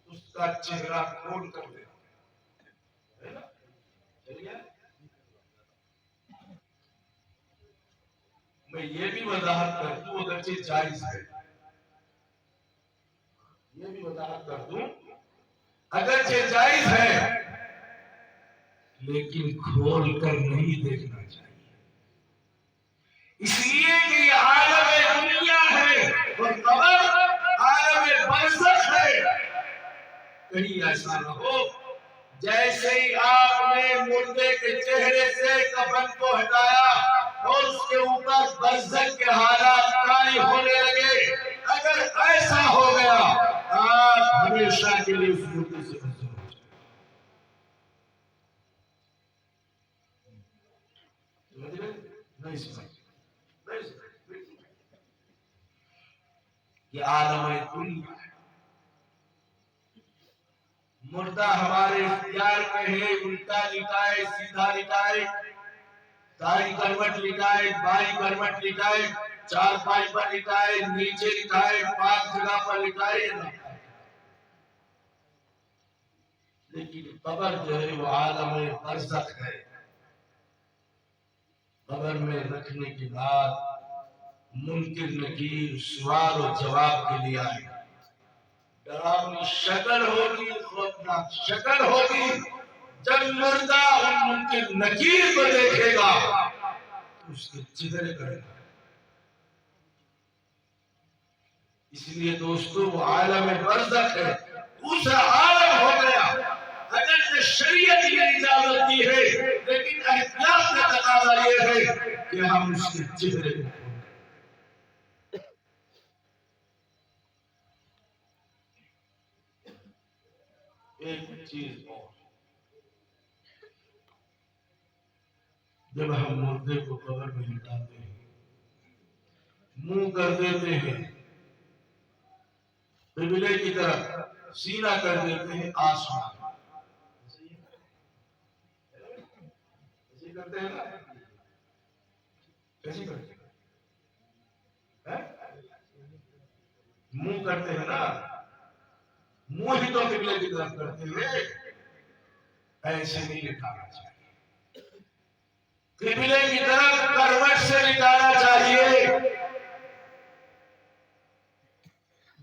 Speaker 2: اس کا چہرہ کھول کر دینا، میں یہ بھی وضاحت کر دوں اگرچہ جائز ہے، یہ بھی وضاحت کر دوں اگرچہ جائز ہے، لیکن کھول کر نہیں دیکھنا چاہیے، اس لیے کہ یہ عالم دنیا ہے اور قبر عالم برزخ ہے۔ کہیں ایسا نہ ہو جیسے ہی آپ نے مردے کے چہرے سے کفن کو ہٹایا اور اس کے اوپر برزخ کے حالات طاری ہونے لگے، اگر ایسا ہو گیا آپ ہمیشہ کے لیے اس مردے سے بچ جائیں۔ نہیں سمجھ یہ عالم دنیا ہے، مردہ ہمارے اختیار میں ہے، الٹا لٹائے سیدھا لٹائے، دائیں کروٹ لٹائے بائیں کروٹ لٹائے، چار پائی پر لٹائے نیچے لٹائے پاک جگہ پر لٹائے، لیکن قبر جو ہے وہ عالم برزخ ہے۔ قبر میں رکھنے کے بعد منکر نکیر سوال و جواب کے لیے آئے، ڈراؤنی شکل ہوگی، خوفناک شکل ہوگی، جب مردہ ان منکر نکیر کو دیکھے گا اس کے چہرے کرے گا۔ اس لیے دوستو وہ عالم برزخ ہے، دوسرا عالم ہو گیا، اگر شریعت نے اجازت دی ہے لیکن احتیاط کا تقاضا یہ ہے کہ ہم اس کے چہرے کو ایک چیز اور، جب ہم مردے کو قبر میں لٹاتے ہیں منہ کر دیتے ہیں قبلے کی طرف، سینہ کر دیتے ہیں آسمان، ایسے کرتے ہیں نا، کیسے کرتے ہیں؟ منہ کرتے ہیں نا، منہ ہی تو قبلے کی طرف کرتے ہوئے ایسے نہیں لٹانا چاہیے، قبلے کی طرف کروٹ سے لٹانا چاہیے۔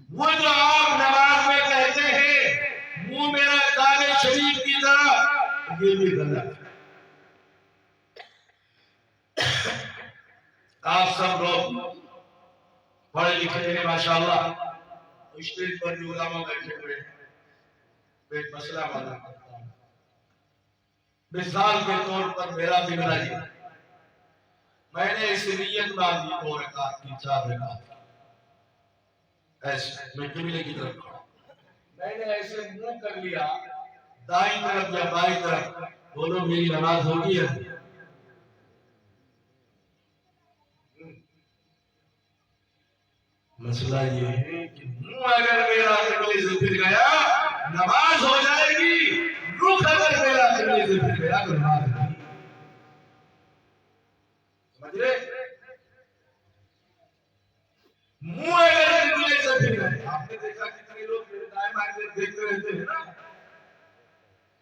Speaker 2: وہ جو آپ نماز میں کہتے ہیں منہ میرا کعبہ شریف کی طرف، یہ بھی غلط ہے۔ آپ سب لوگ پڑھے لکھے ہیں ماشاءاللہ، اسٹیج پر جو علماء بیٹھے ہوئے ہیں، ایک مسئلہ معلوم کرتا ہوں، مثال کے طور پر میرا بگڑا جی، میں نے اس نیت باندھی 2 رکعت کی 4 رکعت کی، ایسے میں قبلے کی طرف کھڑا، میں نے ایسے منہ کر لیا دائیں طرف یا بائیں طرف، بولو میری نماز ہوگی ہے؟ مسئلہ یہ ہے کہ منہ اگر میرا قبلے سے پھر گیا نماز ہو جائے گی، رخ اگر میرا قبلے سے پھر گیا تو نماز نہیں۔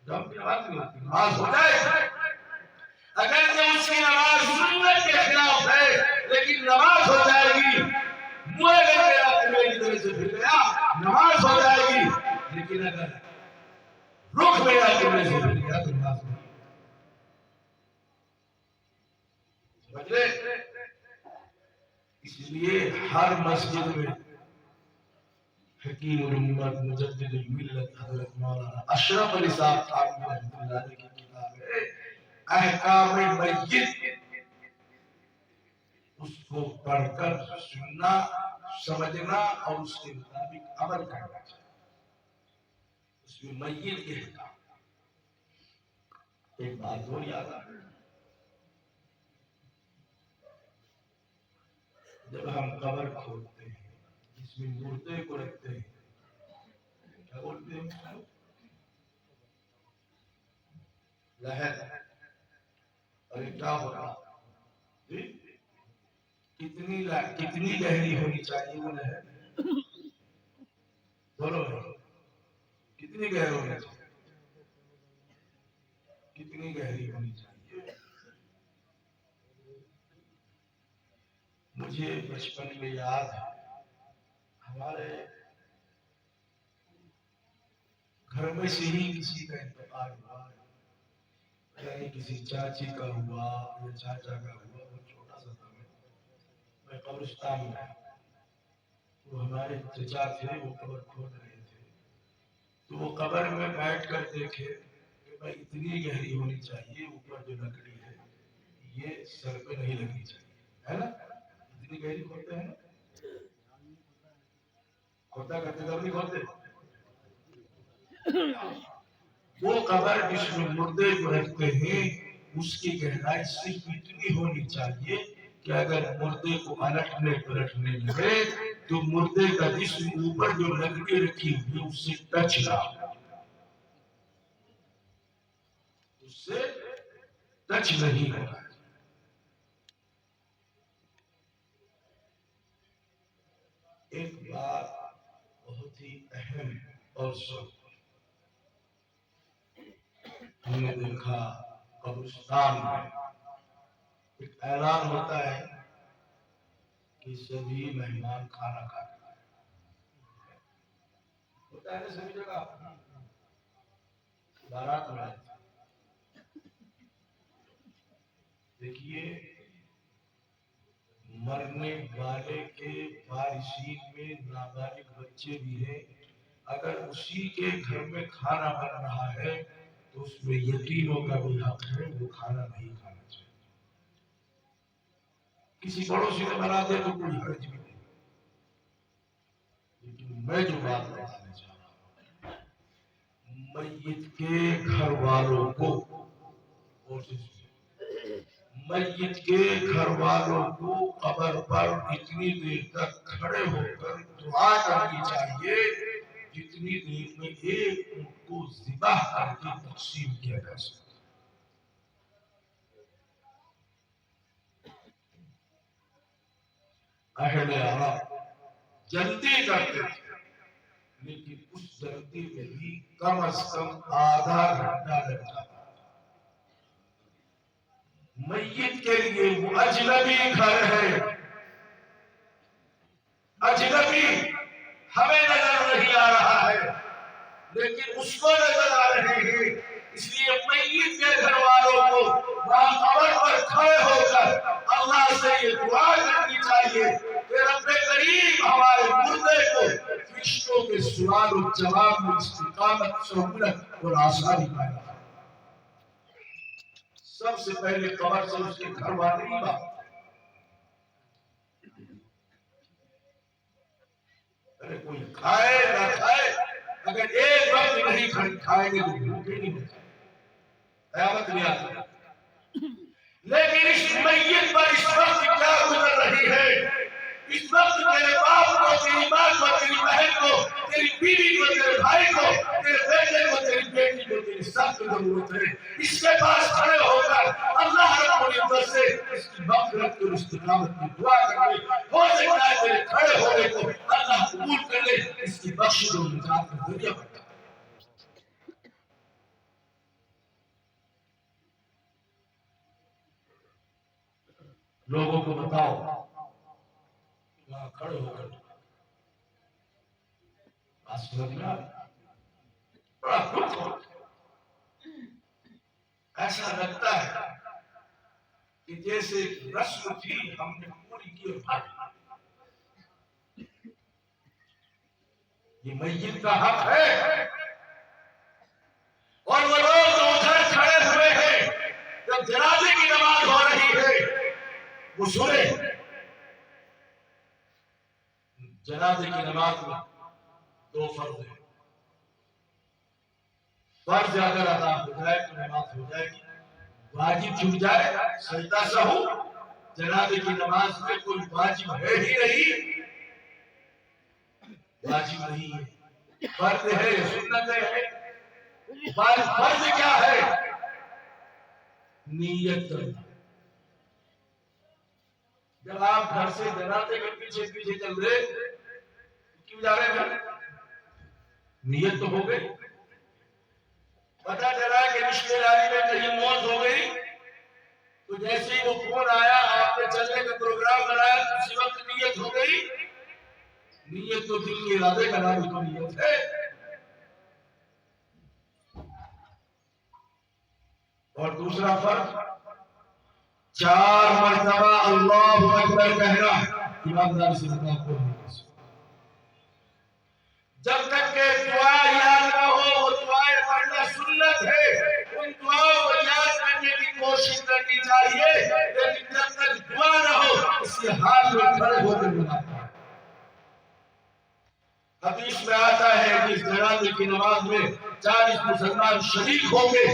Speaker 2: جب نماز نہیں ہوتی، نماز ہو جائے اگر کہ اس کی نماز سنت کے خلاف ہے لیکن نماز ہو جائے گی، منہ اگر میرا قبلے کی طرف سے پھر گیا نماز ہو جائے گی، لیکن اگر رخ میرا قبلے سے پھر گیا تو نماز نہیں۔ سمجھ لے؟ اس لیے ہر مسجد میں حکیم الامت مجدد الملت حضرت مولانا اشرف علی صاحب تھانوی رحمۃ اللہ علیہ کی کتاب ہے احکام میت، اس کو پڑھ کر سننا، سمجھنا اور اس کے مطابق عمل کرنا چاہیے۔ اس میں میت کے حکام ایک بات اور یاد آ رہی، جب ہم قبر کھودتے ہیں جس میں مردے کو رکھتے ہیں کیا بولتے ہیں؟ لہر۔ اور کیا ہوگا؟ کتنی گہری ہونی چاہیے وہ لہر؟ بولو کتنی گہری ہونی چاہیے؟ کتنی گہری ہونی چاہیے؟ مجھے بچپن میں یاد ہے ہمارے گھر میں سے ہی کسی کا انتقال ہوا، یعنی کسی چاچی کا ہوا یا چاچا کا ہوا، وہ چھوٹا سا تھا، میں قبرستان میں، وہ ہمارے چچا تھے، وہ قبر کھود رہے تھے، تو وہ قبر میں بیٹھ کر دیکھے کہ بھائی اتنی گہری ہونی چاہیے، اوپر جو لکڑی ہے یہ سر پہ نہیں لگنی چاہیے، ہے نا؟ اتنی گہری کھودتے ہیں، کھودا کرتے تب نہیں کھودتے۔ وہ قبر جس میں مردے کو رکھتے ہیں اس کی گہرائی صرف اتنی ہونی چاہیے کہ اگر مردے کو الٹنے پلٹنے لگے تو مردے کا جسم اوپر جو لکڑی رکھی ہوئی اس سے ٹچ نہ ہو، اس سے ٹچ نہیں ہوگا۔ ایک بات بہت ہی اہم اور سخت ہم نے دیکھا قبرستان میں ایک اعلان ہوتا ہے کہ سبھی مہمان کھانا کھاتے ہیں، ہوتا ہے نا سبھی جگہ، بارات میں دیکھیے مرنے والے کے وارثین میں نابالغ بچے بھی ہیں، اگر اسی کے گھر میں کھانا بن رہا ہے تو اس میں یتیموں کا بھی حق ہے، وہ کھانا نہیں کھانا چاہیے۔ کسی پڑوسی نے بنا دیا تو کوئی حرج بھی نہیں، لیکن میں جو بات بتانا چاہ رہا ہوں میت کے گھر والوں کو، میت کے گھر والوں کو قبر پر اتنی دیر تک کھڑے ہو کر دعا کرنی چاہیے جتنی دیر میں ایک اونٹ کو ذبح کر کے تقسیم کیا جا سکتا۔ اہل عرب جلدی کرتے تھے لیکن اس جلدی میں بھی کم از کم آدھا گھنٹہ لگتا تھا۔ میت کے لیے وہ اجنبی گھر ہے، اجنبی ہمیں نظر نہیں آ رہا ہے لیکن اس کو نظر آ رہے ہیں، اس لیے میت کے گھر والوں کو وہاں قبر پر کھڑے ہو کر اللہ سے یہ دعا کرنی چاہیے کہ رب کریم ہمارے مردے کو فرشتوں کے سوال و جواب میں استقامت، سہولت اور آسانی پیدا کرے۔ سب سے پہلے قبر سے اس کے گھر والے کی بات، ارے کوئی کھائے نہ کھائے اگر ایک وقت نہیں کھائیں گے تو بھوکے نہیں بچے، قیامت نہیں آتی۔ لیکن اس میت پر اس وقت کیا گزر رہی ہے، اس وقت تیرے باپ کو، تیری ماں کو، تیری بہن کو، تیری بیوی کو، تیرے بھائی کو، تیرے بیٹے کو، تیری بیٹی کو تیری سخت ضرورت ہے۔ اس کے پاس کھڑے ہو کر اللہ رب العزت سے اس کی مغفرت اور استقامت کی دعا کر لے، ہو سکتا ہے تیرے کھڑے ہونے کو اللہ قبول کر لے، اس کی بخشش اور نجات کا ذریعہ بن جائے۔ لوگوں کو بتاؤ، وہاں کھڑے ہو کر بات سمجھنا بڑا دکھ ہوتا ہے۔ ایسا لگتا ہے کہ جیسے رسم تھی ہم نے پوری کی اور بھاگ یہ میت کا حق ہے، اور وہ لوگ جو ادھر کھڑے ہوئے ہیں جب جنازے کی نماز ہو رہی ہے وہ سنے جنازے کی نماز میں دو فرض ہیں، فرض اگر ادا ہو جائے تو نماز ہو جائے گی، واجب چھوٹ جائے سجدہ سہو۔ جنازے کی نماز میں کوئی واجب ہے ہی نہیں، واجب نہیں ہے، فرض ہے، سنت ہے۔ فرض کیا ہے؟ نیت کرنا۔ جب آپ گھر سے جنازے کے پیچھے پیچھے چل رہے کیوں جا رہے ہیں؟ نیت تو ہو گئی، پتہ چلا کہ رشتے داری میں کہیں موت ہو گئی تو جیسے ہی وہ فون آیا آپ نے چلنے کا پروگرام بنایا اسی وقت نیت ہو گئی۔ نیت تو دل کے ارادے کا نام تو نیت ہے۔ اور دوسرا فرض 4 مرتبہ اللہ اکبر کہنا، ایمانداری سے بتا کو جب تک کہ دعا یاد نہ ہو، وہ دعائیں پڑھنا سنت ہے، ان دعاؤں کو یاد کرنے کی کوشش کرنی چاہیے، لیکن جب تک دعا نہ ہو اسی حال میں کھڑے ہو کر بناتا ہے۔ حدیث میں آتا ہے کہ اس جنازے کی نماز میں 40 مسلمان شریک ہوں گے،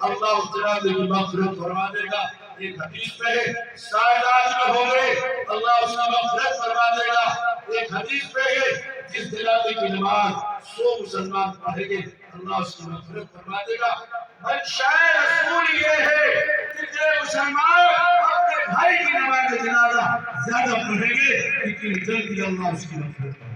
Speaker 2: اللہ اس جنازے کی مغفرت فرما دے گا۔ ایک حدیث میں ہے 60 آدمی ہوں گے، اللہ اس کی مغفرت فرما دے گا۔ ایک حدیث میں ہے جس جنازے کی نماز 100 مسلمان پڑھیں گے، اللہ اس کی مغفرت فرما دے گا۔ منشاء رسول یہ ہے کہ جو مسلمان اپنے بھائی کی نماز جنازہ زیادہ پڑھیں گے اتنی جلدی اللہ اس کی مغفرت